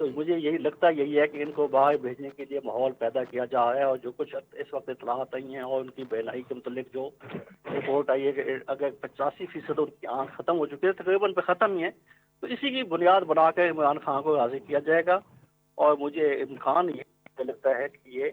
تو مجھے یہی لگتا یہی ہے کہ ان کو باہر بھیجنے کے لیے ماحول پیدا کیا جا رہا ہے، اور جو کچھ اس وقت اطلاعات آئی ہیں اور ان کی بہنائی کے متعلق جو رپورٹ آئی ہے کہ اگر 85% ان کی آنکھ ختم ہو چکی ہے، تقریباً پہ ختم ہی ہے، تو اسی کی بنیاد بنا کر عمران خان کو راضی کیا جائے گا، اور مجھے امکان یہ لگتا ہے کہ یہ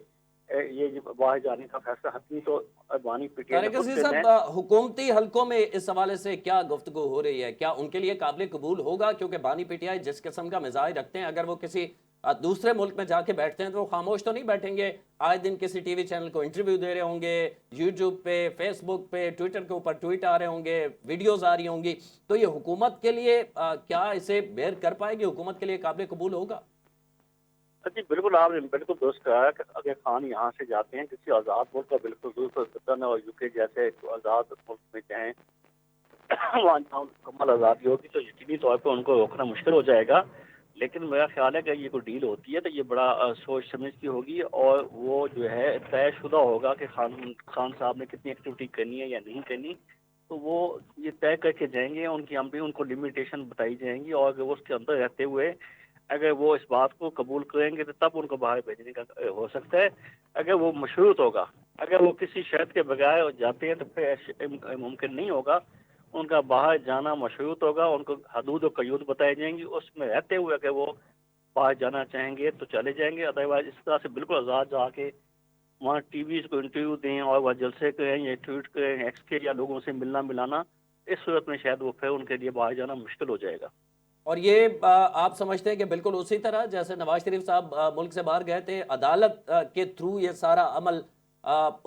باہر جانے کا فیصلہ حتمی تو افغانی پی ٹی آئی نے طارق خود عزیز کرنا ہے۔ صاحب، حکومتی حلقوں میں اس حوالے سے کیا گفتگو ہو رہی ہے؟ کیا ان کے لیے قابل قبول ہوگا؟ کیونکہ بانی پی ٹی آئی جس قسم کا مزاج رکھتے ہیں، اگر وہ کسی دوسرے ملک میں جا کے بیٹھتے ہیں تو وہ خاموش تو نہیں بیٹھیں گے، آئے دن کسی ٹی وی چینل کو انٹرویو دے رہے ہوں گے، یوٹیوب پہ، فیس بک پہ، ٹویٹر کے اوپر ٹویٹ آ رہے ہوں گے، ویڈیوز آ رہی ہوں گی، تو یہ حکومت کے لیے کیا اسے بیئر کر پائے گی؟ حکومت کے لیے قابل قبول ہوگا؟ جی بالکل، آپ نے بالکل درست کہا کہ اگر خان یہاں سے جاتے ہیں کسی آزاد ملک کا، بالکل درست وطن اور یو کے جیسے آزاد ملک میں جائیں، وہاں جہاں مکمل آزادی ہوگی تو یقینی طور پہ ان کو روکنا مشکل ہو جائے گا، لیکن میرا خیال ہے کہ یہ کوئی ڈیل ہوتی ہے تو یہ بڑا سوچ سمجھ کی ہوگی، اور وہ جو ہے طے شدہ ہوگا کہ خان صاحب نے کتنی ایکٹیویٹی کرنی ہے یا نہیں کرنی، تو وہ یہ طے کر کے جائیں گے، ان کی ہم بھی ان کو لمیٹیشن بتائی جائیں گی، اور اگر وہ اس کے اندر رہتے ہوئے اگر وہ اس بات کو قبول کریں گے تو تب ان کو باہر بھیجنے کا ہو سکتا ہے، اگر وہ مشروط ہوگا، اگر وہ کسی شرط کے بغیر جاتے ہیں تو پھر ممکن نہیں ہوگا، ان کا باہر جانا مشروط ہوگا، ان کو حدود و قیود بتائی جائیں گی، اس میں رہتے ہوئے اگر وہ باہر جانا چاہیں گے تو چلے جائیں گے، ادروائز اس طرح سے بالکل آزاد جا کے وہاں ٹی ویز کو انٹرویو دیں اور وہ جلسے کریں یا ٹویٹ کریں ایکس کے یا لوگوں سے ملنا ملانا، اس صورت میں شاید وہ پھر ان کے لیے باہر جانا مشکل ہو جائے گا۔ اور یہ آپ سمجھتے ہیں کہ بالکل اسی طرح جیسے نواز شریف صاحب ملک سے باہر گئے تھے، عدالت کے تھرو یہ سارا عمل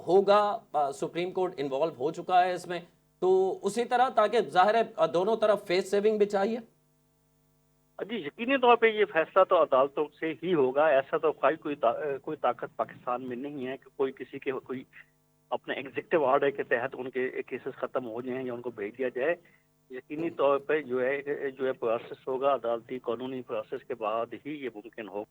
ہوگا؟ سپریم کورٹ انوالو ہو چکا ہے اس میں، تو اسی طرح تاکہ ظاہر ہے دونوں طرف فیس سیونگ بھی چاہیے؟ جی یقینی طور پہ یہ فیصلہ تو عدالتوں سے ہی ہوگا، ایسا تو کوئی طاقت پاکستان میں نہیں ہے کہ کوئی کسی کے کوئی اپنے ایگزیکٹو آرڈر کے تحت ان کے کیسز ختم ہو جائیں یا ان کو بھیج دیا جائے، یقینی طور پہ جو ہے پروسیس ہوگا، عدالتی قانونی پروسیس کے بعد ہی یہ ممکن ہو،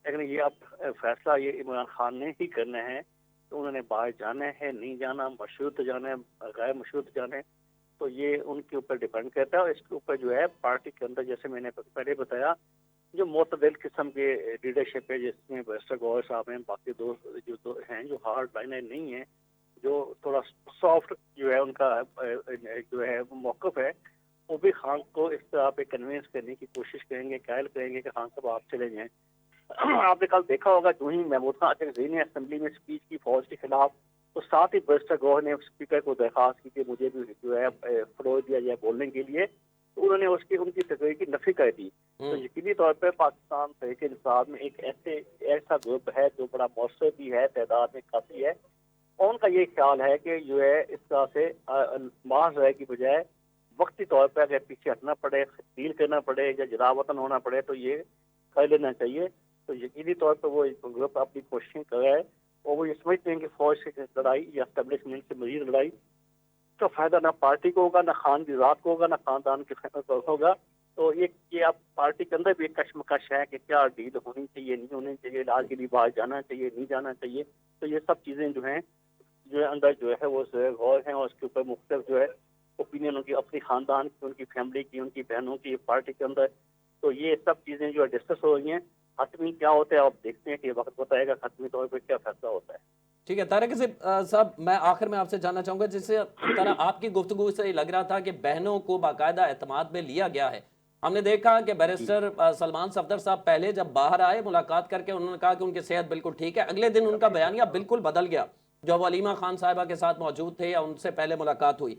لیکن یہ اب فیصلہ یہ عمران خان نے ہی کرنا ہے کہ انہوں نے باہر جانا ہے نہیں جانا، مشروط جانا ہے غیر مشروط جانا ہے، تو یہ ان کے اوپر ڈیپینڈ کرتا ہے، اور اس کے اوپر جو ہے پارٹی کے اندر جیسے میں نے پہلے بتایا جو معتدل قسم کے لیڈرشپ ہے، جس میں بیرسٹر گوہر صاحب ہیں، باقی دو ہیں جو ہارڈ لائنر نہیں ہیں، جو تھوڑا سافٹ جو ہے ان کا جو ہے موقف ہے، وہ بھی خان کو اس طرح پہ کنوینس کرنے کی کوشش کریں گے، قائل کریں گے کہ خان صاحب آپ چلے جائیں۔ آپ نے کل دیکھا ہوگا جو ہی محمود خان اچانک نے اسمبلی میں اسپیچ کی فوج کے خلاف، تو ساتھ ہی بیرسٹر گوہر نے اسپیکر کو درخواست کی کہ مجھے بھی جو ہے فلور دیا جائے بولنے کے لیے، تو انہوں نے ان کی تقریر کی نفی کر دی، تو یقینی طور پہ پاکستان تحریک انصاف میں ایک ایسا گروپ ہے جو بڑا مؤثر بھی ہے، تعداد میں کافی ہے، اور ان کا یہ خیال ہے کہ جو ہے اس طرح سے محض رائے کی بجائے وقتی طور پہ اگر پیچھے ہٹنا پڑے، تبدیل کرنا پڑے یا جلا وطن ہونا پڑے تو یہ کر لینا چاہیے، تو یقینی طور پہ وہ گروپ اپنی کوششیں کر رہا ہے، اور وہ یہ سمجھتے ہیں کہ فوج سے لڑائی یا اسٹیبلشمنٹ سے مزید لڑائی کا فائدہ نہ پارٹی کو ہوگا، نہ خان کی ذات کو ہوگا، نہ خاندان کے کو ہوگا، تو یہ اب پارٹی کے اندر بھی ایک کشمکش ہے کہ کیا ڈیل ہونی چاہیے، نہیں ہونی چاہیے، علاج کے لیے باہر جانا چاہیے، نہیں جانا چاہیے، تو یہ سب چیزیں جو ہیں اندر جو ہے وہ غور ہیں، اور اس کے اوپر مختلف جو ہے اوپینین ان کی اپنی خاندان کی، ان کی فیملی کی، ان کی بہنوں کی، پارٹی کے اندر، تو یہ سب چیزیں جو ہے ڈسکس ہو رہی ہیں، حتمی کیا ہوتا ہے آپ دیکھتے ہیں کہ وقت بتائے گا حتمی طور پہ کیا فیصلہ ہوتا ہے۔ ٹھیک ہے طارق صاحب، میں آخر میں آپ سے جاننا چاہوں گا، جس طرح آپ کی گفتگو سے لگ رہا تھا کہ بہنوں کو باقاعدہ اعتماد میں لیا گیا ہے، ہم نے دیکھا کہ بیرسٹر سلمان صفدر صاحب پہلے جب باہر آئے ملاقات کر کے انہوں نے کہا کہ ان کی صحت بالکل ٹھیک ہے، اگلے دن ان کا بیانیہ بالکل بدل گیا، جو ولیمہ خان صاحبہ کے ساتھ موجود تھے یا ان سے پہلے ملاقات ہوئی،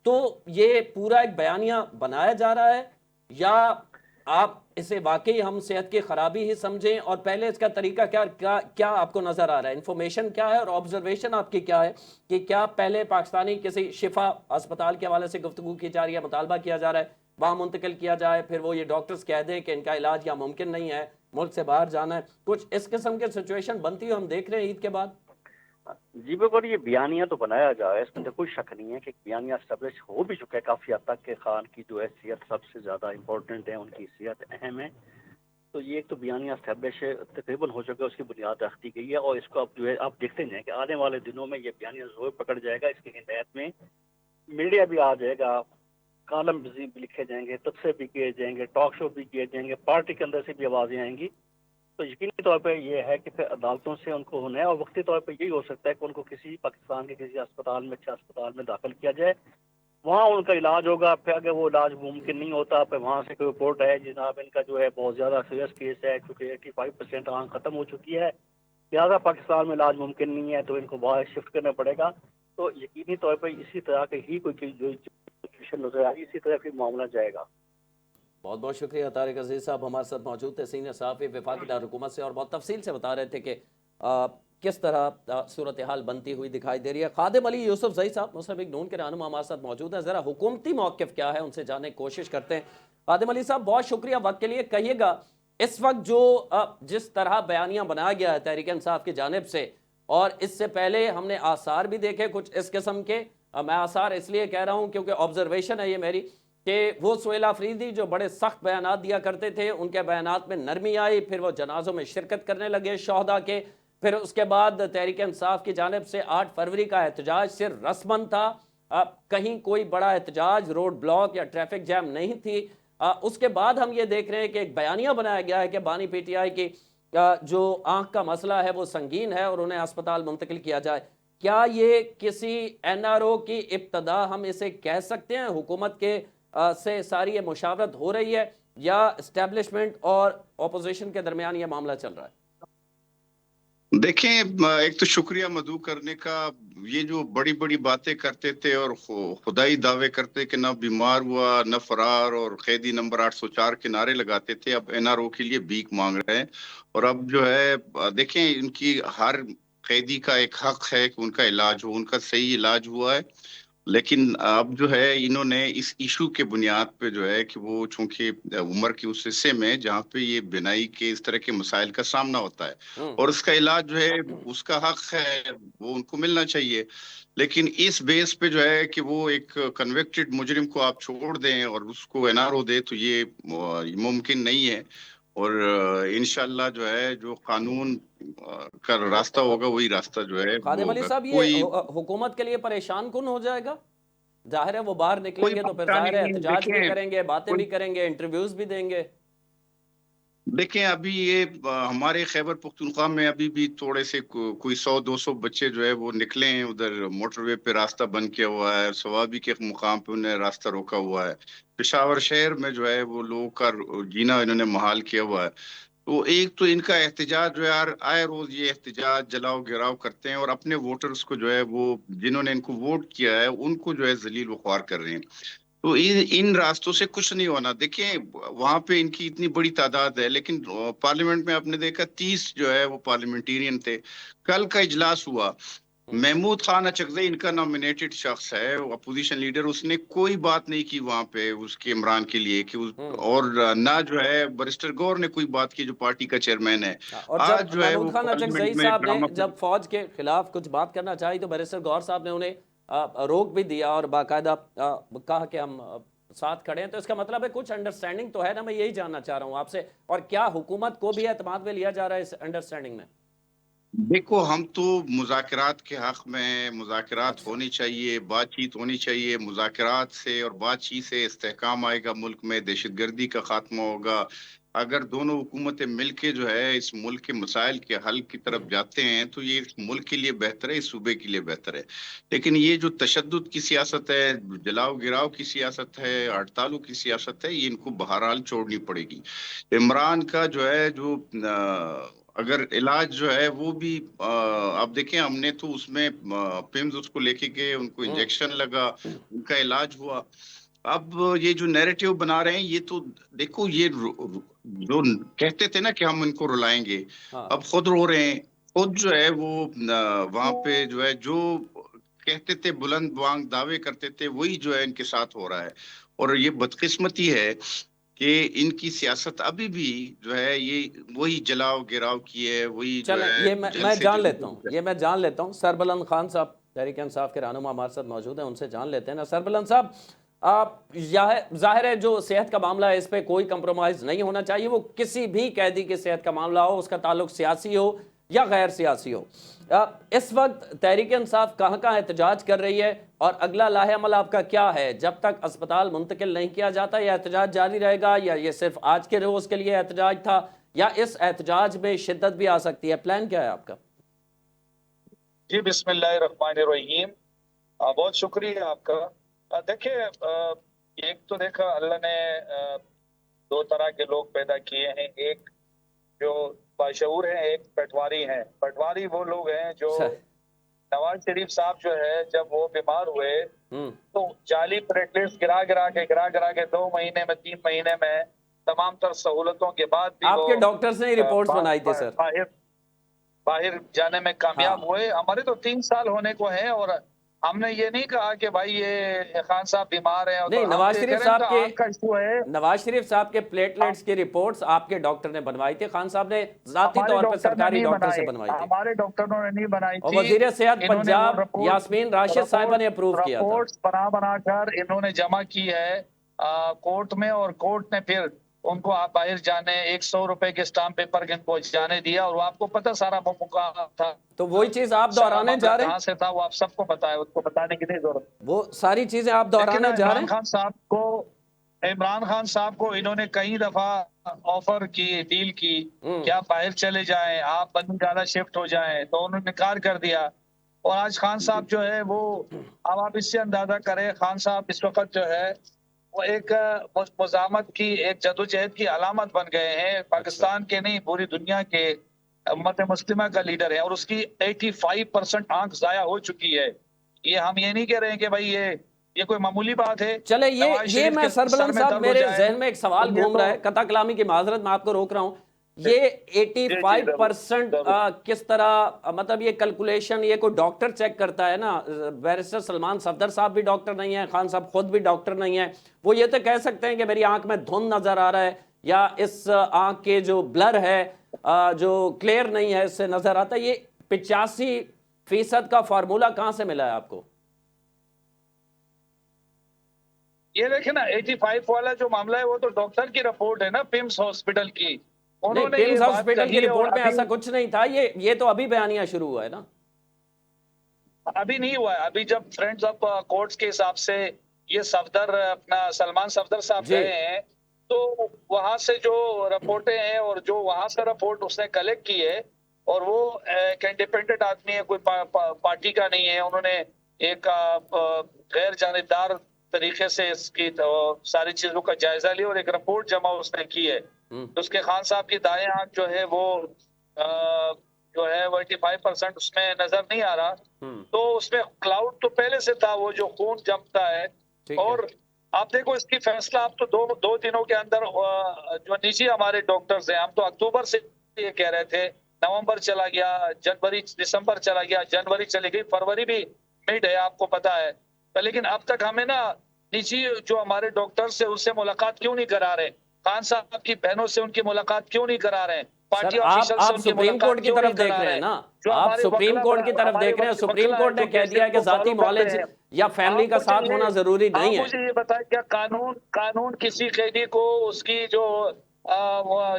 تو یہ پورا ایک بیانیہ بنایا جا رہا ہے، یا آپ اسے واقعی ہم صحت کی خرابی ہی سمجھیں؟ اور پہلے اس کا طریقہ کیا آپ کو نظر آ رہا ہے؟ انفارمیشن کیا ہے اور آبزرویشن آپ کی کیا ہے کہ کیا پہلے پاکستانی کسی شفا اسپتال کے حوالے سے گفتگو کی جا رہی ہے، مطالبہ کیا جا رہا ہے وہاں منتقل کیا جائے، پھر وہ یہ ڈاکٹرز کہہ دیں کہ ان کا علاج یا ممکن نہیں ہے، ملک سے باہر جانا ہے، کچھ اس قسم کے سچویشن بنتی ہوئی ہم دیکھ رہے ہیں عید کے بعد؟ جی بالکل، یہ بیانیہ تو بنایا جا رہا ہے، اس میں تو کوئی شک نہیں ہے کہ بیانیہ اسٹیبلش ہو بھی چکا ہے کافی حد تک کہ خان کی جو ہے صحت سب سے زیادہ امپورٹنٹ ہے، ان کی صحت اہم ہے، تو یہ ایک تو بیانیہ اسٹیبلش تقریباً ہو چکا ہے، اس کی بنیاد رکھ دی گئی ہے، اور اس کو اب جو ہے آپ دیکھتے ہیں کہ آنے والے دنوں میں یہ بیانیہ زور پکڑ جائے گا، اس کی ہدایت میں میڈیا بھی آ جائے گا، کالم بھی لکھے جائیں گے، تبصرے بھی کیے جائیں گے، ٹاک شو بھی کیے جائیں گے، پارٹی کے اندر سے بھی آوازیں آئیں گی، تو یقینی طور پہ یہ ہے کہ پھر عدالتوں سے ان کو ہونا ہے، اور وقتی طور پہ یہی ہو سکتا ہے کہ ان کو کسی پاکستان کے کسی اسپتال میں، اچھا اسپتال میں داخل کیا جائے، وہاں ان کا علاج ہوگا، پھر اگر وہ علاج ممکن نہیں ہوتا پھر وہاں سے کوئی رپورٹ ہے جناب ان کا جو ہے بہت زیادہ سیریس کیس ہے، کیونکہ 85% آنکھ ختم ہو چکی ہے، لہٰذا پاکستان میں علاج ممکن نہیں ہے، تو ان کو باہر شفٹ کرنا پڑے گا، تو یقینی طور پہ اسی طرح کے ہی کوئی چیز جو نظر آئی، اسی طرح پھر معاملہ جائے گا۔ بہت بہت شکریہ طارق عزیز صاحب، ہمارے ساتھ موجود تھے، سینئر صحافی وفاقی دارالحکومت سے، اور بہت تفصیل سے بتا رہے تھے کہ کس طرح صورتحال بنتی ہوئی دکھائی دے رہی ہے۔ خادم علی یوسف زئی صاحب مسلم لیگ نون کے رہنما ہمارے ساتھ موجود ہیں، ذرا حکومتی موقف کیا ہے ان سے جاننے کی کوشش کرتے ہیں۔ خادم علی صاحب بہت شکریہ وقت کے لیے، کہیے گا اس وقت جو جس طرح بیانیہ بنایا گیا ہے تحریک انصاف کی جانب سے، اور اس سے پہلے ہم نے آثار بھی دیکھے کچھ اس قسم کے، میں آثار اس لیے کہہ رہا ہوں کیونکہ آبزرویشن ہے یہ میری، کہ وہ سہیل آفریدی جو بڑے سخت بیانات دیا کرتے تھے، ان کے بیانات میں نرمی آئی، پھر وہ جنازوں میں شرکت کرنے لگے شہداء کے، پھر اس کے بعد تحریک انصاف کی جانب سے 8 فروری کا احتجاج صرف رسمن تھا، کہیں کوئی بڑا احتجاج، روڈ بلاک یا ٹریفک جیم نہیں تھی۔ اس کے بعد ہم یہ دیکھ رہے ہیں کہ ایک بیانیہ بنایا گیا ہے کہ بانی پی ٹی آئی کی جو آنکھ کا مسئلہ ہے وہ سنگین ہے اور انہیں اسپتال منتقل کیا جائے۔ کیا یہ کسی این آر او کی ابتدا ہم اسے کہہ سکتے ہیں؟ حکومت کے سے ساری یہ مشاورت ہو رہی ہے یا اسٹیبلشمنٹ اور اپوزیشن کے درمیان یہ معاملہ چل رہا ہے؟ دیکھیں، ایک تو شکریہ مدعو کرنے کا، یہ جو بڑی بڑی باتیں کرتے تھے اور خدائی دعوے کرتے کہ نہ بیمار ہوا نہ فرار، اور قیدی نمبر 804 کے نعرے لگاتے تھے، اب این آر او کے لیے بھیک مانگ رہے ہیں۔ اور اب جو ہے دیکھیں، ان کی ہر قیدی کا ایک حق ہے کہ ان کا علاج ہو، ان کا صحیح علاج ہوا ہے، لیکن اب جو ہے انہوں نے اس ایشو کے بنیاد پہ جو ہے کہ وہ چونکہ عمر کے اس حصے میں جہاں پہ یہ بینائی کے اس طرح کے مسائل کا سامنا ہوتا ہے اور اس کا علاج جو ہے اس کا حق ہے، وہ ان کو ملنا چاہیے، لیکن اس بیس پہ جو ہے کہ وہ ایک کنوکٹڈ مجرم کو آپ چھوڑ دیں اور اس کو این آر او دے، تو یہ ممکن نہیں ہے، اور انشاءاللہ جو ہے جو قانون کا راستہ ہوگا وہی راستہ جو ہے وہ خادم علی ہوگا۔ صاحب، کوئی یہ حکومت کے لیے پریشان کن ہو جائے گا؟ ظاہر ہے وہ باہر نکلیں کوئی گے تو پھر مسئلہ ظاہر ہے نہیں ہے۔ احتجاج بھی دیکھیں کریں گے، باتیں بھی کریں گے، انٹرویوز بھی دیں گے۔ دیکھیں ابھی یہ ہمارے خیبر پختونخوا میں ابھی بھی تھوڑے سے کوئی 100-200 بچے جو ہے وہ نکلے ہیں، ادھر موٹر وے پہ راستہ بند کیا ہوا ہے، سوابی کے مقام پہ انہیں راستہ روکا ہوا ہے، پشاور شہر میں جو ہے وہ لوگوں کا جینا انہوں نے محال کیا ہوا ہے۔ تو ایک تو ان کا احتجاج جو ہے آئے روز یہ احتجاج جلاؤ گراؤ کرتے ہیں اور اپنے ووٹرز کو جو ہے وہ جنہوں نے ان کو ووٹ کیا ہے ان کو جو ہے ذلیل و خوار کر رہے ہیں، تو ان راستوں سے کچھ نہیں ہونا۔ دیکھیں وہاں پہ ان کی اتنی بڑی تعداد ہے، لیکن پارلیمنٹ میں آپ نے دیکھا 30 جو ہے وہ پارلیمنٹیرین تھے۔ کل کا اجلاس ہوا، محمود خان اچکزئی ان کا نامینیٹڈ شخص ہے، اپوزیشن لیڈر، اس نے کوئی بات نہیں کی وہاں پہ اس کے عمران کے لیے کہ اور نہ جو ہے بیرسٹر گور نے کوئی بات کی جو پارٹی کا چیئرمین ہے۔ اور جب آج جو ہے وہ محمود خان پارلیمنٹ اچکزئی میں صاحب نے ڈرامہ جب فوج کے خلاف کچھ بات کرنا چاہی تو بیرسٹر گور صاحب نے انہیں روک بھی دیا اور باقاعدہ کہا کہ ہم ساتھ کھڑے ہیں، تو اس کا مطلب ہے کچھ انڈرسٹینڈنگ تو ہے نا؟ میں یہی جاننا چاہ رہا ہوں آپ سے، اور کیا حکومت کو بھی اعتماد میں لیا جا رہا ہے اس انڈرسٹینڈنگ میں؟ دیکھو ہم تو مذاکرات کے حق میں ہیں، مذاکرات اچھا، ہونی چاہیے، بات چیت ہونی چاہیے، مذاکرات سے اور بات چیت سے استحکام آئے گا، ملک میں دہشت گردی کا خاتمہ ہوگا۔ اگر دونوں حکومتیں مل کے جو ہے اس ملک کے مسائل کے حل کی طرف جاتے ہیں تو یہ اس ملک کے لیے بہتر ہے، اس صوبے کے لیے بہتر ہے، لیکن یہ جو تشدد کی سیاست ہے، جلاؤ گراؤ کی سیاست ہے، ہڑتالوں کی سیاست ہے، یہ ان کو بہرحال چھوڑنی پڑے گی۔ عمران کا جو ہے جو اگر علاج جو ہے وہ بھی آپ دیکھیں، ہم نے تو اس میں پیمز اس کو لے کے گئے، ان کو انجیکشن لگا، ان کا علاج ہوا۔ اب یہ جو نیریٹیو بنا رہے ہیں، یہ تو دیکھو یہ جو کہتے تھے نا کہ ہم ان کو رلائیں گے، اب خود رو رہے ہیں، خود جو ہے وہ وہاں پہ جو ہے جو کہتے تھے بلند بانگ دعوے کرتے تھے وہی جو ہے ان کے ساتھ ہو رہا ہے، اور یہ بدقسمتی ہے کہ ان کی سیاست ابھی بھی جو ہے یہ وہی جلاؤ گراؤ کی ہے، وہی جو چلیں ہے یہ میں جلسے جان لیتا ہوں سربلند خان صاحب تحریک انصاف کے رہنما ہمارے ساتھ موجود ہیں، ان سے جان لیتے ہیں نا۔ سربلند صاحب، آپ ظاہر ہے جو صحت کا معاملہ ہے اس پہ کوئی کمپرومائز نہیں ہونا چاہیے، وہ کسی بھی قیدی کی صحت کا معاملہ ہو، اس کا تعلق سیاسی ہو یا غیر سیاسی ہو، اس وقت تحریک انصاف کہاں کہاں احتجاج کر رہی ہے اور اگلا لاہ عمل آپ کا کیا ہے؟ جب تک اسپتال منتقل نہیں کیا جاتا یہ احتجاج جاری رہے گا، یا یہ صرف آج کے روز کے لیے احتجاج تھا، یا اس احتجاج میں شدت بھی آ سکتی ہے؟ پلان کیا ہے آپ کا؟ جی بسم اللہ الرحمن الرحیم، بہت شکریہ آپ کا۔ دیکھیں، ایک تو دیکھا اللہ نے دو طرح کے لوگ پیدا کیے ہیں، ایک جو باشعور ہیں، ایک پٹواری ہیں۔ پٹواری وہ لوگ ہیں جو نواز شریف صاحب جو ہے جب وہ بیمار ہوئے تو جعلی پلیٹلیٹس گرا گرا کے 2 مہینے میں 3 مہینے میں تمام تر سہولتوں کے بعد بھی آپ کے ڈاکٹرز نے رپورٹس بنائی تھی سر، باہر جانے میں کامیاب ہوئے۔ ہمارے تو 3 سال ہونے کو ہیں اور ہم نے یہ نہیں کہا کہ بھائی یہ خان صاحب بیمار ہیں، نہیں، نواز شریف صاحب کے کے پلیٹلیٹس کی رپورٹس آپ کے ڈاکٹر نے بنوائی تھی، خان صاحب نے ذاتی طور پر سرکاری ڈاکٹر سے بنوائی تھی، ہمارے ڈاکٹروں نے نہیں بنائی اور تھی۔ وزیر صحت پنجاب یاسمین راشد صاحبہ نے اپروو کیا تھا۔ رپورٹس بنا کر انہوں نے جمع کی ہے کورٹ میں، اور کورٹ نے پھر ان کو آپ باہر جانے 100 روپے کے اسٹامپ پیپر کے ان کو جانے دیا، اور وہ آپ کو پتہ سارا مقام تھا، تو وہی چیز آپ دہرانے جا رہے ہیں؟ کہاں سے تھا وہ آپ سب کو پتا ہے، اس کو بتانے کی نہیں ضرورت۔ وہ ساری چیزیں آپ دہرانے جا رہے ہیں؟ عمران خان صاحب کو انہوں نے کئی دفعہ آفر کی، ڈیل کی کہ آپ باہر چلے جائیں، آپ بنگالہ شفٹ ہو جائیں، تو انہوں نے انکار کر دیا۔ اور آج خان صاحب جو ہے وہ، اب آپ اس سے اندازہ کریں، خان صاحب اس وقت جو ہے وہ ایک مزاحمت کی، ایک جدوجہد کی علامت بن گئے ہیں، پاکستان کے نہیں پوری دنیا کے امت مسلمہ کا لیڈر ہے، اور اس کی 85% آنکھ ضائع ہو چکی ہے۔ یہ ہم یہ نہیں کہہ رہے ہیں کہ بھائی یہ کوئی معمولی بات ہے۔ چلے یہ میں سربلند صاحب میرے ذہن میں ایک سوال گھوم رہا ہے، قطع کلامی کی معذرت، میں آپ کو روک رہا ہوں، یہ 85% کس طرح، مطلب یہ کلکولیشن یہ کوئی ڈاکٹر چیک کرتا ہے نا؟ بیرسٹر سلمان صفدر صاحب بھی ڈاکٹر نہیں ہیں، خان صاحب خود بھی ڈاکٹر نہیں ہیں، وہ یہ تو کہہ سکتے ہیں کہ میری آنکھ میں دھند نظر آ رہا ہے، یا اس آنکھ کے جو بلر ہے جو کلیئر نہیں ہے اس سے نظر آتا ہے۔ یہ 85% کا فارمولہ کہاں سے ملا ہے آپ کو؟ یہ دیکھیں نا، 85 والا جو معاملہ ہے وہ تو ڈاکٹر کی رپورٹ ہے نا، پیمز ہاسپٹل کی، انہوں نے پیمز ہاسپٹل کی رپورٹ میں ایسا کچھ نہیں تھا، یہ تو ابھی بیانیہ شروع ہوا ہے نا؟ ابھی نہیں ہوا ہے، ابھی جب فرینڈز آف کورٹس کے حساب سے یہ صفدر اپنا سلمان صفدر صاحب گئے ہیں، تو وہاں سے جو رپورٹیں ہیں اور جو وہاں سے رپورٹ اس نے کلیکٹ کی ہے، اور وہ ایک انڈیپینڈنٹ آدمی ہے، کوئی پارٹی کا نہیں ہے، انہوں نے ایک غیر جانبدار طریقے سے اس کی ساری چیزوں کا جائزہ لیا اور ایک رپورٹ جمع اس نے کی ہے۔ تو اس کے خان صاحب کی دائیں آنکھ جو ہے وہ جو ہے وہ 85% اس میں نظر نہیں آ رہا، تو اس میں کلاؤڈ تو پہلے سے تھا، وہ جو خون جمتا ہے۔ اور آپ دیکھو اس کی فیصلہ آپ تو دو دنوں کے اندر، جو نجی ہمارے ڈاکٹرز ہیں، ہم تو اکتوبر سے یہ کہہ رہے تھے، نومبر چلا گیا، جنوری دسمبر چلا گیا، جنوری چلی گئی، فروری بھی مڈ ہے، آپ کو پتا ہے، لیکن اب تک ہمیں نا نجی جو ہمارے ڈاکٹرز سے اس سے ملاقات کیوں نہیں کرا رہے؟ خان صاحب کی بہنوں سے ان کی ملاقات کیوں نہیں کرا رہے؟ سر آپ سپریم کورٹ کی طرف دیکھ رہے ہیں نا، آپ سپریم کورٹ کی طرف دیکھ رہے ہیں، سپریم کورٹ نے کہہ دیا کہ ذاتی معالج یا فیملی کا ساتھ ہونا ضروری نہیں ہے۔ مجھے یہ بتائیں، کیا قانون کسی قیدی کو اس کی جو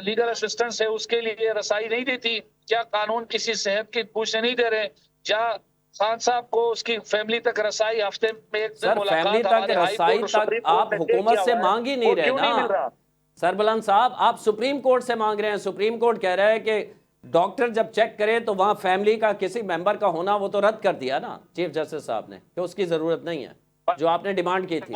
لیگل اسسٹنس ہے اس کے لیے رسائی نہیں دیتی؟ کیا قانون کسی صحت کی پوچھ نہیں دے رہے؟ کیا خان صاحب کو اس کی فیملی تک رسائی ہفتے میں ایک دن سر فیملی تک رسائی تک آپ حکومت سے مانگ ہی نہیں رہے نا سربلند صاحب، آپ سپریم کورٹ سے مانگ رہے ہیں، سپریم کورٹ کہہ رہا ہے کہ ڈاکٹر جب چیک کرے تو وہاں فیملی کا کسی ممبر کا ہونا وہ تو رد کر دیا نا چیف جسٹس صاحب نے، کہ اس کی ضرورت نہیں ہے جو آپ نے ڈیمانڈ کی تھی۔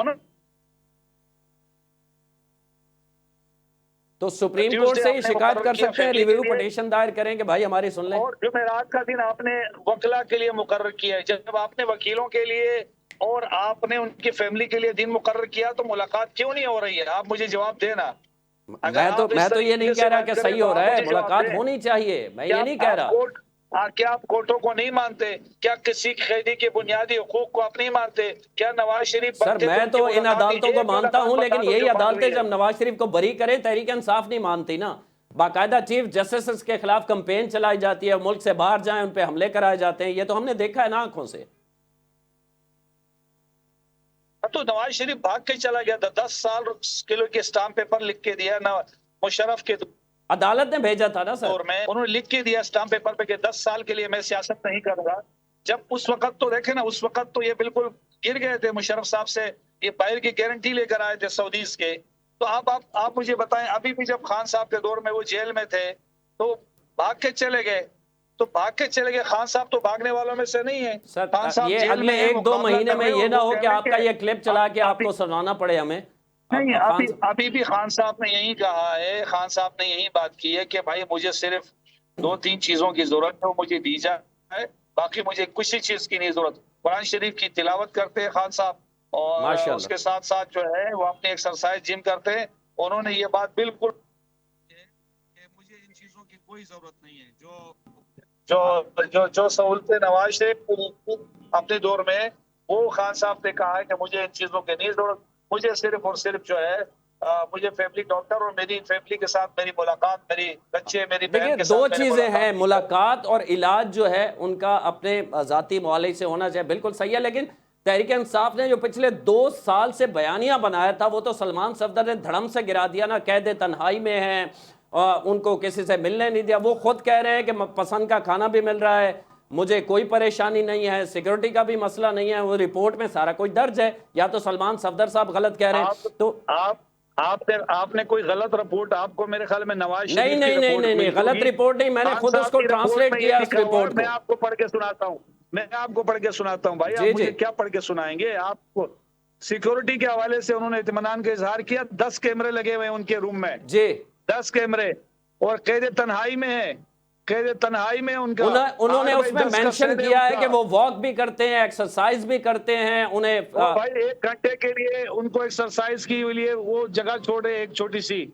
تو سپریم کورٹ سے ہی شکایت کر سکتے ہیں، ریویو پٹیشن دائر کریں کہ بھائی ہماری سن لیں۔ اور جمعرات کا دن آپ نے وکلا کے لیے مقرر کیا ہے، جب آپ نے وکیلوں کے لیے اور آپ نے ان کی فیملی کے لیے دن مقرر کیا تو ملاقات کیوں نہیں ہو رہی ہے؟ آپ مجھے جواب دینا۔ میں تو یہ نہیں کہہ رہا کہ صحیح ہو رہا ہے، ملاقات ہونی چاہیے، میں یہ نہیں کہہ رہا۔ کیا آپ کورٹوں کو نہیں مانتے؟ کیا کسی قیدی کے بنیادی حقوق کو آپ نہیں مانتے؟ کیا نواز شریف سر میں تو ان عدالتوں کو مانتا ہوں، لیکن یہی عدالتیں جب نواز شریف کو بری کریں تحریک انصاف نہیں مانتی نا، باقاعدہ چیف جسٹس کے خلاف کمپین چلائی جاتی ہے، ملک سے باہر جائیں ان پہ حملے کرائے جاتے ہیں، یہ تو ہم نے دیکھا ہے نا آنکھوں سے۔ تو نواز شریف بھاگ کے چلا گیا تھا، 10 سال کلو کے اسٹامپ پیپر لکھ کے دیا نا مشرف کے عدالت نے بھیجا تھا نا سر. اور میں انہوں نے لکھ کے دیا اسٹامپ پیپر پہ کہ 10 سال کے لیے میں سیاست نہیں کروں گا. جب اس وقت تو دیکھیں نا، اس وقت تو یہ بالکل گر گئے تھے مشرف صاحب سے، یہ باہر کی گارنٹی لے کر آئے تھے سعودیز کے. تو آپ مجھے بتائیں، ابھی بھی جب خان صاحب کے دور میں وہ جیل میں تھے تو بھاگ کے چلے گئے، تو بھاگ کے چلے گئے. خان صاحب تو بھاگنے والوں میں سے نہیں ہیں. سر خان صاحب یہ جیل اگلے میں ہیں، 1-2 مہینے میں یہ نہ ہو کہ آپ کا یہ کلپ چلا کے آپ کو ابھی- سنانا پڑے ہمیں. نہیں، خان- ابھی بھی خان صاحب نے یہی کہا ہے، خان صاحب نے یہی بات کی ہے کہ بھائی مجھے صرف 2-3 چیزوں کی ضرورت ہے، وہ مجھے دی جائے، باقی مجھے کسی چیز کی نہیں ضرورت. قرآن شریف کی تلاوت کرتے ہیں خان صاحب، اور ماشاء اس اللہ. کے ساتھ ساتھ جو ہے وہ اپنی ایکسرسائز جم کرتے ہیں. انہوں نے یہ بات بالکل کہ مجھے ان چیزوں کی کوئی ضرورت نہیں ہے. جو سہولتیں نواز شریف کو دی اپنے دور میں، وہ خان صاحب نے کہا ہے کہ مجھے ان چیزوں کی نہیں ضرورت، مجھے صرف اور صرف جو ہے مجھے فیملی ڈاکٹر اور میری فیملی کے ساتھ میری ملاقات، میری بچے، میری دیکھیں بہن کے دو ساتھ میری چیزیں ہیں، ملاقات. ملاقات اور علاج جو ہے ان کا اپنے ذاتی معالج سے ہونا چاہیے، بالکل صحیح ہے. لیکن تحریک انصاف نے جو پچھلے 2 سال سے بیانیہ بنایا تھا وہ تو سلمان صفدر نے دھڑم سے گرا دیا نا. قید تنہائی میں ہیں اور ان کو کسی سے ملنے نہیں دیا. وہ خود کہہ رہے ہیں کہ پسند کا کھانا بھی مل رہا ہے، مجھے کوئی پریشانی نہیں ہے، سیکورٹی کا بھی مسئلہ نہیں ہے. وہ رپورٹ میں سارا کوئی درج ہے. یا تو سلمان صفدر صاحب غلط کہہ رہے ہیں تو آپ نے کوئی غلط رپورٹ، آپ کو میرے خیال میں نواز شریف نہیں کی رپورٹ نہیں ملی غلط ہوگی. رپورٹ نہیں، میں نے خان خود صاحب اس کو کی رپورٹ ٹرانسلیٹ میں یہ کیا اس لکھا ہوا ہے، رپورٹ میں کو. آپ کو پڑھ کے سناتا ہوں. بھائی جی آپ مجھے جی کیا پڑھ کے سنائیں گے؟ آپ کو سیکورٹی کے حوالے سے انہوں نے اطمینان کا اظہار کیا. 10 کیمرے لگے ہوئے ہیں ان کے روم میں، جی 10 کیمرے، اور قید تنہائی میں ہے. قید تنہائی میں ان کا انہوں نے 8 اس بائی میں 10 کا مینشن سیل کیا ان ہے کا. کہ وہ واک بھی کرتے ہیں، ایکسرسائز بھی کرتے ہیں. انہیں وہ بھائی 1 گھنٹے کے لیے ان کو ایکسرسائز کے لیے وہ جگہ چھوڑے ایک چھوٹی سی،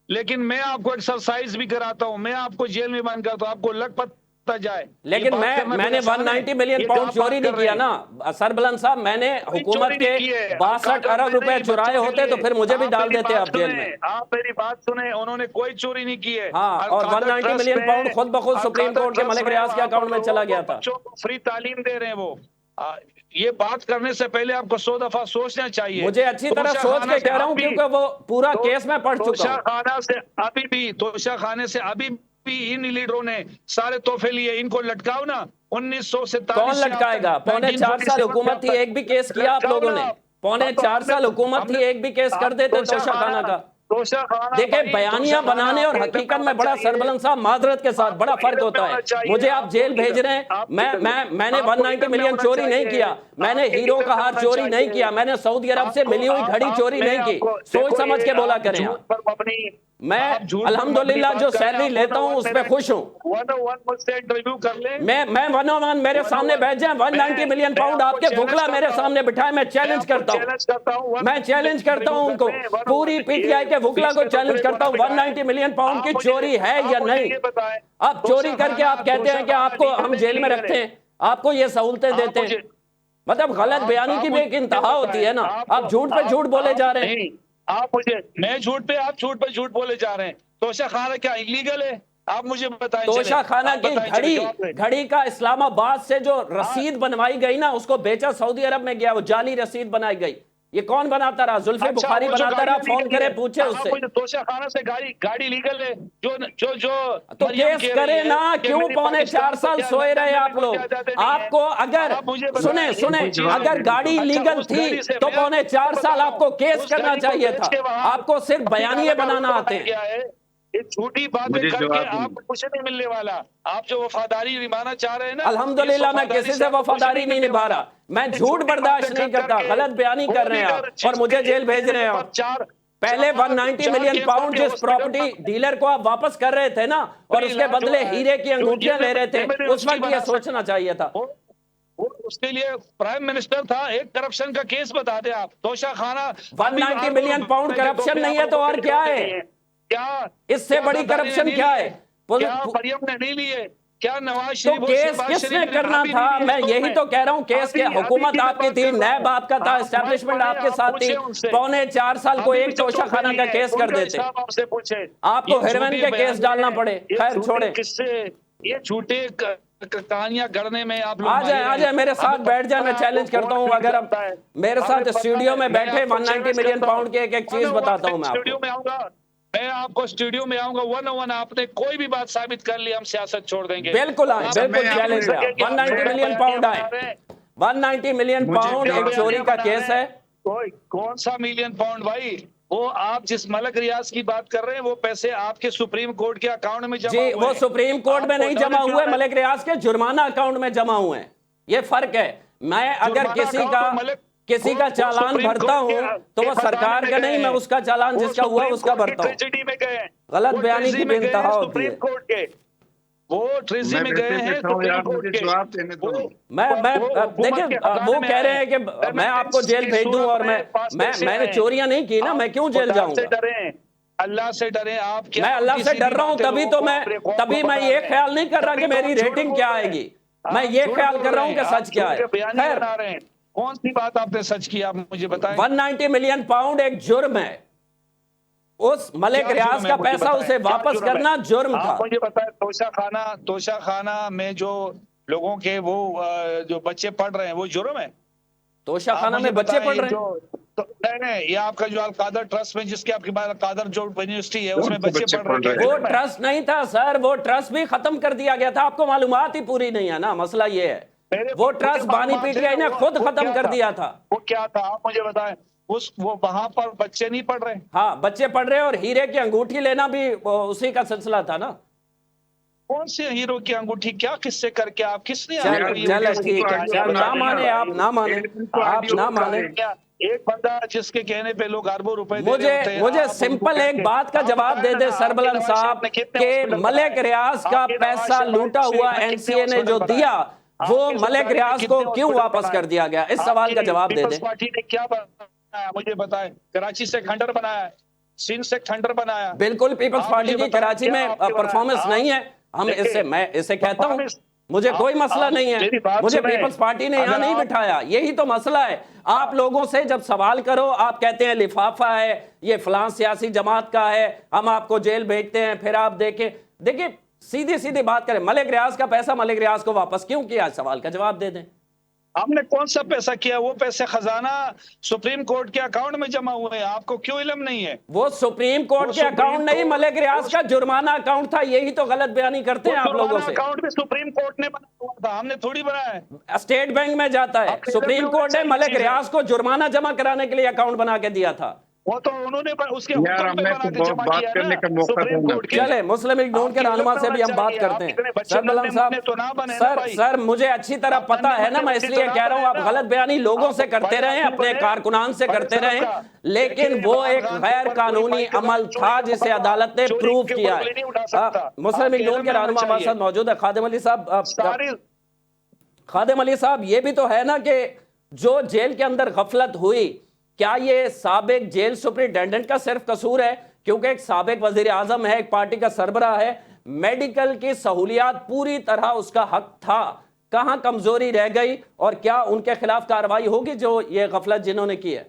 لیکن میں آپ کو ایکسرسائز بھی کراتا ہوں، میں آپ کو جیل میں بند کرتا ہوں، آپ کو لگ پتہ جائے. لیکن میں نے 190 ملین پاؤنڈ چوری نہیں کیا نا سربلند صاحب. میں نے حکومت کے 62 ارب روپے چرائے ہوتے تو پھر مجھے بھی ڈال دیتے آپ جیل میں. آپ میری بات سنیں، انہوں نے کوئی چوری نہیں کی ہے. ہاں، اور 190 ملین پاؤنڈ خود بخود سپریم کورٹ کے ملک ریاض کے اکاؤنٹ میں چلا گیا تھا. بچوں کو فری تعلیم دے رہے ہیں وہ. یہ بات کرنے سے پہلے آپ کو 100 دفعہ سوچنا چاہیے. مجھے اچھی طرح سوچ کے کہہ رہا ہوں کیونکہ وہ پورا کیس میں پڑھ چکا توشہ ہوں. خانہ سے ابھی بھی ان لیڈروں نے سارے تحفے لیے. ان کو لٹکاؤ نا. 1947 کون لٹکائے گا؟ 4.5 سال حکومت تھی، ایک بھی کیس کیا آپ لوگوں نے؟ 4.5 سال حکومت تھی، ایک بھی کیس کر دیتے توشہ خانہ کا. دیکھیں بیانیہ بنانے اور حقیقت میں بڑا سربلند صاحب معذرت کے ساتھ بڑا فرق ہوتا ہے. مجھے آپ جیل بھیج رہے ہیں، میں نے 190 ملین چوری نہیں کیا، میں نے ہیرو کا ہار چوری نہیں کیا، میں نے سعودی عرب سے ملی ہوئی گھڑی چوری نہیں کی. سوچ سمجھ کے بولا کریں آپ. میں الحمدللہ جو سیلری لیتا ہوں اس پہ خوش ہوں. میں 101 میرے سامنے بیٹھ جائیں، 190 ملین پاؤنڈ آپ کے بھکلا میرے سامنے بٹھائے، میں چیلنج کرتا ہوں. میں چیلنج کرتا ہوں ان کو، پوری پی ٹی آئی کے بھکلا کو چیلنج کرتا ہوں. 190 ملین پاؤنڈ کی چوری ہے یا نہیں؟ آپ چوری کر کے آپ کہتے ہیں کہ آپ کو ہم جیل میں رکھتے ہیں، آپ کو یہ سہولتیں دیتے ہیں. مطلب غلط بیانی کی بھی ایک انتہا ہوتی ہے نا. آپ جھوٹ پہ جھوٹ بولے جا رہے ہیں. میں جھوٹ پہ، آپ جھوٹ پہ جھوٹ بولے جا رہے ہیں. توشہ خانہ کیا انلیگل ہے؟ آپ مجھے بتائیں. توشہ خانہ کی گھڑی کا اسلام آباد سے جو رسید بنوائی گئی نا اس کو بیچا سعودی عرب میں گیا، وہ جعلی رسید بنائی گئی. یہ کون بناتا رہا؟ زلفی بخاری بناتا رہا. فون کرے پوچھے اس سے. توشہ خانہ سے گاڑی لیگل ہے جو تو کیس کرے نا. کیوں 4.5 سال سوئے رہے آپ لوگ؟ آپ کو اگر سنیں اگر گاڑی لیگل تھی تو 4.5 سال آپ کو کیس کرنا چاہیے تھا. آپ کو صرف بیانیے بنانا آتے ہیں. جھوٹی باتیں کر کے آپ کو کچھ نہیں ملنے والا. آپ جو وفاداری نبھانا چاہ رہے ہیں نا، الحمدللہ میں کسی سے وفاداری نہیں نبھا رہا. میں جھوٹ برداشت نہیں کرتا. غلط بیانی کر رہے ہیں آپ اور مجھے جیل بھیج رہے ہیں آپ. پہلے 190 ملین پاؤنڈ جس پراپرٹی ڈیلر کو آپ واپس کر رہے تھے نا اور اس کے بدلے ہیرے کی انگوٹھیاں لے رہے تھے، اس وقت یہ سوچنا چاہیے تھا. اس کے لیے پرائم منسٹر تھا. ایک کرپشن کا کیس بتا دیں آپ. توشہ خانہ 190 ملین پاؤنڈ کرپشن نہیں ہے تو اور کیا ہے؟ کیا اس سے بڑی کرپشن کیا ہے؟ کیا مریم نے نہیں لیے؟ کیا نواز شریف؟ تو کیس کس نے کرنا تھا؟ میں یہی تو کہہ رہا ہوں. کیس کے حکومت آپ کی تھی، نیب آپ کا تھا، اسٹیبلشمنٹ آپ کے ساتھ تھی. 4.5 سال کو ایک توشہ خانہ کا کیس کر دیتے. آپ کو ہیروین کے کیس ڈالنا پڑے. خیر چھوڑیں. کس سے یہ جھوٹے کہانیاں گڑنے میں آپ آ جائیں میرے ساتھ بیٹھ جائیں. میں چیلنج کرتا ہوں اگر اب میرے ساتھ اسٹوڈیو میں بیٹھے 190 ملین پاؤنڈ کی ایک چیز بتاتا ہوں میں آپ کو. میں آپ کو اسٹوڈیو میں آؤں گا 101 آپ نے کوئی بھی بات ثابت کر لی ہم سیاست چھوڑ دیں گے بالکل آئے، بالکل چیلنج ہے. 190 ملین پاؤنڈ آئے، 190 ملین پاؤنڈ ایک چوری کا کیس ہے. کوئی کون سا ملین پاؤنڈ بھائی؟ وہ آپ جس ملک ریاض کی بات کر رہے ہیں وہ پیسے آپ کے سپریم کورٹ کے اکاؤنٹ میں جمع جی ہوئے وہ ہیں. سپریم کورٹ میں نہیں جمع ہوئے، ملک ریاض کے جرمانہ اکاؤنٹ میں جمع ہوئے ہیں. یہ فرق ہے. میں اگر کسی کا چالان بھرتا ہوں تو وہ سرکار کا نہیں، میں اس کا چالان جس کا ہوا اس کا بھرتا ہوں. ٹریجڈی میں گئے ہیں، غلط بیانی کی بے انتہا ہوتی ہے. سپریم کورٹ کے وہ ٹریجڈی میں گئے ہیں سپریم کورٹ کے. میں دیکھیں وہ کہہ رہے ہیں کہ میں آپ کو جیل بھیج دوں، اور میں نے چوریاں نہیں کی نا، میں کیوں جیل جاؤں گا؟ اللہ سے ڈریں آپ. میں اللہ سے ڈر رہا ہوں، تبھی میں یہ خیال نہیں کر رہا کہ میری ریٹنگ کیا آئے گی. میں یہ خیال کر رہا ہوں کہ سچ کیا ہے. خیر کون سی بات آپ نے سچ کی، آپ مجھے بتائیں. 190 ملین پاؤنڈ ایک جرم ہے. اس ملک ریاض کا پیسہ اسے واپس کرنا جرم تھا. مجھے بتائیں توشہ خانہ میں جو لوگوں کے وہ جو بچے پڑھ رہے ہیں وہ جرم ہے؟ توشہ خانہ میں بچے پڑھ رہے ہیں؟ نہیں، یہ آپ کا جو القادر ٹرسٹ میں جس کے آپ کے پاس القادر جو یونیورسٹی ہے اس میں بچے پڑھ رہے ہیں. وہ ٹرسٹ نہیں تھا سر، وہ ٹرسٹ بھی ختم کر دیا گیا تھا. آپ کو معلومات ہی پوری نہیں ہے نا، مسئلہ یہ ہے. وہ ٹرسٹ بانی پی ٹی آئی نے خود ختم کر دیا تھا. وہ کیا تھا آپ مجھے بتائیں. وہ وہاں پر بچے نہیں پڑھ رہے. ہاں بچے پڑھ رہے، اور ہیرے کی انگوٹھی لینا بھی اسی کا سلسلہ تھا نا. کون سے ہیرو کی انگوٹھی؟ کیا قصے کر کے آپ کس نے نہ مانے آپ، نہ مانے آپ، نہ مانے. ایک بندہ جس کے کہنے پہ لوگ اربوں روپے مجھے سمپل ایک بات کا جواب دے دے سربلند صاحب کہ ملک ریاض کا پیسہ لوٹا ہوا این سی اے نے جو دیا وہ ملک ریاض کو کیوں واپس کر دیا گیا؟ اس سوال کا جواب دے دیں. پارٹی نے کیا بنایا مجھے بتائیں. کراچی سے کھنڈر بنایا، سندھ سے کھنڈر بنایا. بالکل پیپلز پارٹی کی کراچی میں پرفارمنس نہیں ہے. میں اسے کہتا ہوں مجھے کوئی مسئلہ نہیں ہے. مجھے پیپلز پارٹی نے یہاں نہیں بٹھایا. یہی تو مسئلہ ہے. آپ لوگوں سے جب سوال کرو آپ کہتے ہیں لفافہ ہے، یہ فلاں سیاسی جماعت کا ہے، ہم آپ کو جیل بھیجتے ہیں. پھر آپ دیکھیں سیدھی بات کریں. ملک ریاض کا پیسہ ملک ریاض کو واپس کیوں کیا؟ سوال کا جواب دے دیں. ہم نے کون سا پیسہ کیا؟ وہ پیسے خزانہ سپریم کورٹ کے اکاؤنٹ میں جمع ہوئے ہیں. آپ کو کیوں علم نہیں ہے؟ وہ سپریم کورٹ کے اکاؤنٹ نہیں، ملک ریاض کا جرمانہ اکاؤنٹ تھا. یہی تو غلط بیانی کرتے ہیں آپ لوگوں سے. اکاؤنٹ بھی سپریم کورٹ نے بنا ہوا تھا، ہم نے تھوڑی بنایا ہے. اسٹیٹ بینک میں جاتا ہے. سپریم کورٹ نے ملک ریاض کو جرمانہ جمع کرانے کے لیے اکاؤنٹ بنا کے دیا تھا. وہ تو انہوں نے اس کے حکم پہ بنا کے جمع کیا نا سپریم کورٹ کے. چلے مسلم لیگ نون کے رہنما سے بھی ہم بات کرتے ہیں. سربلند صاحب سر مجھے اچھی طرح پتا ہے نا، میں اس لیے کہہ رہا ہوں آپ غلط بیانی لوگوں سے کرتے رہیں، اپنے کارکنان سے کرتے رہیں، لیکن وہ ایک غیر قانونی عمل تھا جسے عدالت نے پروو کیا ہے. مسلم لیگ نون کے رہنما ہمارے ساتھ موجود ہے خادم علی صاحب. خادم علی صاحب یہ بھی تو ہے نا کہ جو جیل کے اندر غفلت ہوئی، کیا یہ سابق جیل سپرنٹینڈنٹ کا صرف قصور ہے؟ کیونکہ ایک سابق وزیر اعظم ہے، ایک پارٹی کا سربراہ ہے، میڈیکل کی سہولیات پوری طرح اس کا حق تھا. کہاں کمزوری رہ گئی اور کیا ان کے خلاف کارروائی ہوگی جو یہ غفلت جنہوں نے کی ہے؟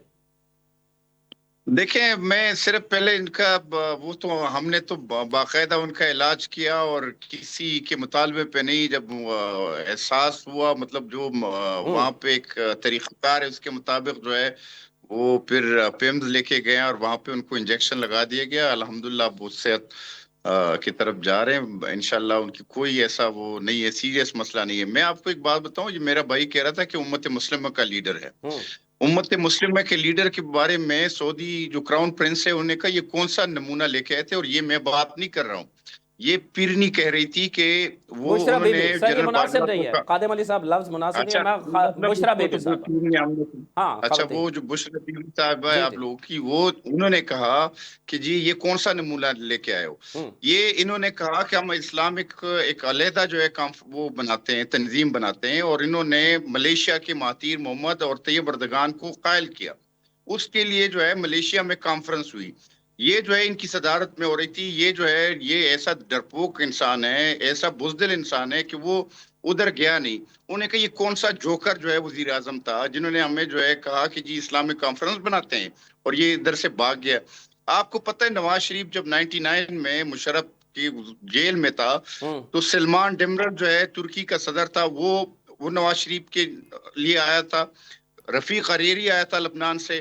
دیکھیں میں صرف پہلے ان کا وہ تو ہم نے تو باقاعدہ ان کا علاج کیا اور کسی کے مطالبے پہ نہیں. جب احساس ہوا مطلب جو وہاں پہ ایک طریقہ کار ہے اس کے مطابق جو ہے وہ پھر پیمز لے کے گئے اور وہاں پہ ان کو انجیکشن لگا دیا گیا. الحمدللہ بہت صحت کی طرف جا رہے ہیں انشاءاللہ. ان کی کوئی ایسا وہ نہیں ہے، سیریس مسئلہ نہیں ہے. میں آپ کو ایک بات بتاؤں، یہ میرا بھائی کہہ رہا تھا کہ امت مسلمہ کا لیڈر ہے. امت مسلمہ کے لیڈر کے بارے میں سعودی جو کراؤن پرنس ہے انہوں نے کہا یہ کون سا نمونہ لے کے آئے تھے، اور یہ میں بات نہیں کر رہا ہوں، یہ پیرنی کہہ رہی تھی کہ وہ انہوں نے سر یہ مناسب نہیں ہے خادم علی صاحب، لفظ مناسب نہیں ہے. میں بشرا بیگم صاحب، اچھا وہ جو بشرا بیگم صاحب ہے آپ لوگوں کی، وہ انہوں نے کہا کہ جی یہ کون سا نمونہ لے کے آئے ہو. یہ انہوں نے کہا کہ ہم اسلامک ایک علیحدہ جو ہے وہ بناتے ہیں، تنظیم بناتے ہیں، اور انہوں نے ملیشیا کے مہاتیر محمد اور طیب اردگان کو قائل کیا. اس کے لیے جو ہے ملیشیا میں کانفرنس ہوئی، یہ جو ہے ان کی صدارت میں ہو رہی تھی. یہ جو ہے یہ ایسا ڈرپوک انسان ہے، ایسا بزدل انسان ہے کہ وہ ادھر گیا نہیں. انہوں نے کہا یہ کون سا جوکر جو ہے وزیر اعظم تھا جنہوں نے ہمیں جو ہے کہا کہ جی اسلامک کانفرنس بناتے ہیں، اور یہ ادھر سے بھاگ گیا. آپ کو پتہ ہے نواز شریف جب 99 میں مشرف کی جیل میں تھا تو سلمان ڈیمرر جو ہے ترکی کا صدر تھا، وہ نواز شریف کے لیے آیا تھا. رفیق حریری آیا تھا لبنان سے.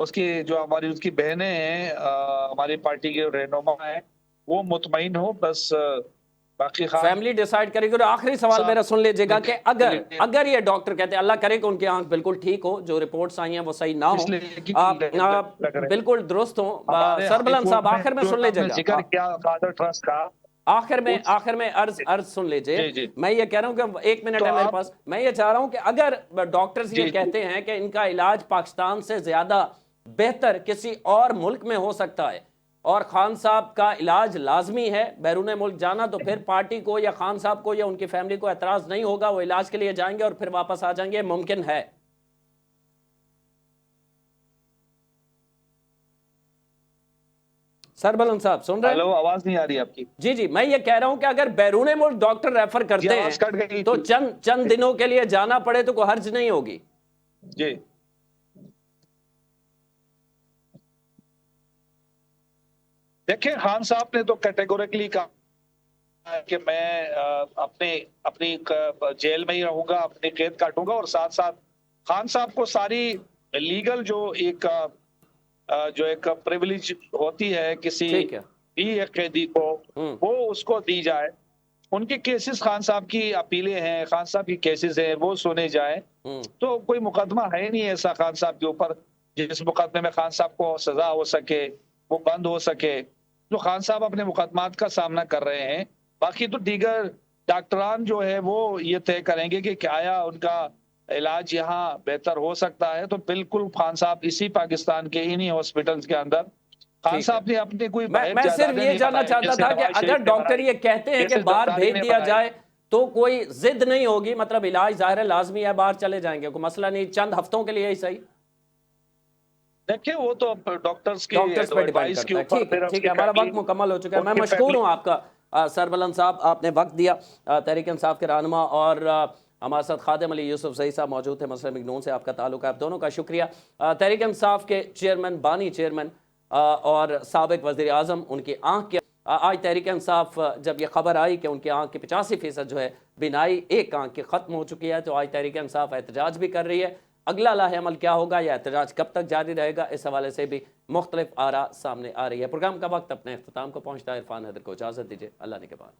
اس کی جو ہماری اس کی بہنیں ہیں ہماری پارٹی کے رہنما ہیں وہ مطمئن ہو، بس باقی خان فیملی ڈیسائیڈ کرے گی. اور آخری سوال میرا سن لیجیے گا کہ اگر یہ ڈاکٹر کہتے ہیں، اللہ کرے کہ ان کی آنکھ بالکل ٹھیک ہو، جو رپورٹس آئی ہیں وہ صحیح نہ اس لیے کہ ہوں، بالکل درست ہوں، سربلند صاحب آخر میں سن لیجیے گا، ذکر کیا قادر ٹرسٹ کا، آخر میں عرض سن لیجئے. جی. میں یہ کہہ رہا ہوں کہ 1 منٹ ہے میرے پاس. میں یہ چاہ رہا ہوں کہ اگر ڈاکٹرز یہ کہتے ہیں کہ ان کا علاج پاکستان سے زیادہ بہتر کسی اور ملک میں ہو سکتا ہے اور خان صاحب کا علاج لازمی ہے بیرون ملک جانا، تو پھر پارٹی کو یا خان صاحب کو یا ان کی فیملی کو اعتراض نہیں ہوگا، وہ علاج کے لیے جائیں گے اور پھر واپس آ جائیں گے، ممکن ہے؟ سربلند صاحب سن رہے ہیں؟ ہیلو، آواز نہیں آ رہی آپ کی. جی میں یہ کہہ رہا ہوں کہ اگر بیرون ملک ڈاکٹر ریفر کرتے آواز کٹ ہیں گئی تو تھی. چند دنوں کے لیے جانا پڑے تو کوئی حرج نہیں ہوگی. جی دیکھیں، خان صاحب نے تو کیٹیگوریکلی کہا کہ میں اپنی جیل میں ہی رہوں گا، اپنی قید کاٹوں گا، اور ساتھ ساتھ خان صاحب کو ساری لیگل جو ایک پریویلیج ہوتی ہے کسی ٹھیک ہے. بھی ایک قیدی کو، وہ اس کو دی جائے. ان کے کیسز، خان صاحب کی اپیلیں ہیں، خان صاحب کی کیسز ہیں، وہ سنے جائیں. تو کوئی مقدمہ ہے نہیں ایسا خان صاحب کے اوپر جس مقدمے میں خان صاحب کو سزا ہو سکے، وہ بند ہو سکے. جو خان صاحب اپنے مقدمات کا سامنا کر رہے ہیں، باقی تو دیگر ڈاکٹران جو ہے وہ یہ طے کریں گے کہ آیا ان کا علاج یہاں بہتر ہو سکتا ہے. تو بالکل خان صاحب اسی پاکستان کے انہی ہاسپٹلز کے اندر، خان صاحب نے اپنی کوئی میں صرف یہ جاننا چاہتا تھا کہ اگر ڈاکٹر یہ کہتے ہیں کہ باہر بھیج دیا جائے تو کوئی ضد نہیں ہوگی، مطلب علاج ظاہر ہے لازمی ہے، باہر چلے جائیں گے، کوئی مسئلہ نہیں، چند ہفتوں کے لیے ہی صحیح. دیکھیں وہ تو ڈاکٹرز کی ڈاکٹرز پہ ڈیپینڈ ایڈوائس کے کرتا ہے. اوپر. ٹھیک ہے، ہمارا وقت مکمل ہو چکا ہے. میں مشکور ہوں آپ کا سربلند صاحب، آپ نے وقت دیا. تحریک انصاف کے رہنما اور ہمارے ساتھ خادم علی یوسف زئی صاحب موجود تھے، مسئلہ مکنون سے آپ کا تعلق ہے. آپ دونوں کا شکریہ. تحریک انصاف کے چیئرمین، بانی چیئرمین اور سابق وزیر اعظم، ان کی آنکھ کے آج تحریک انصاف جب یہ خبر آئی کہ ان کی آنکھ کی 85% جو ہے بینائی، ایک آنکھ کی ختم ہو چکی ہے، تو آج تحریک انصاف احتجاج بھی کر رہی ہے. اگلا لاہ عمل کیا ہوگا یا احتجاج کب تک جاری رہے گا، اس حوالے سے بھی مختلف آراء سامنے آ رہی ہے. پروگرام کا وقت اپنے اختتام کو پہنچتا ہے. عرفان حیدر کو اجازت دیجیے، اللہ نگہبان.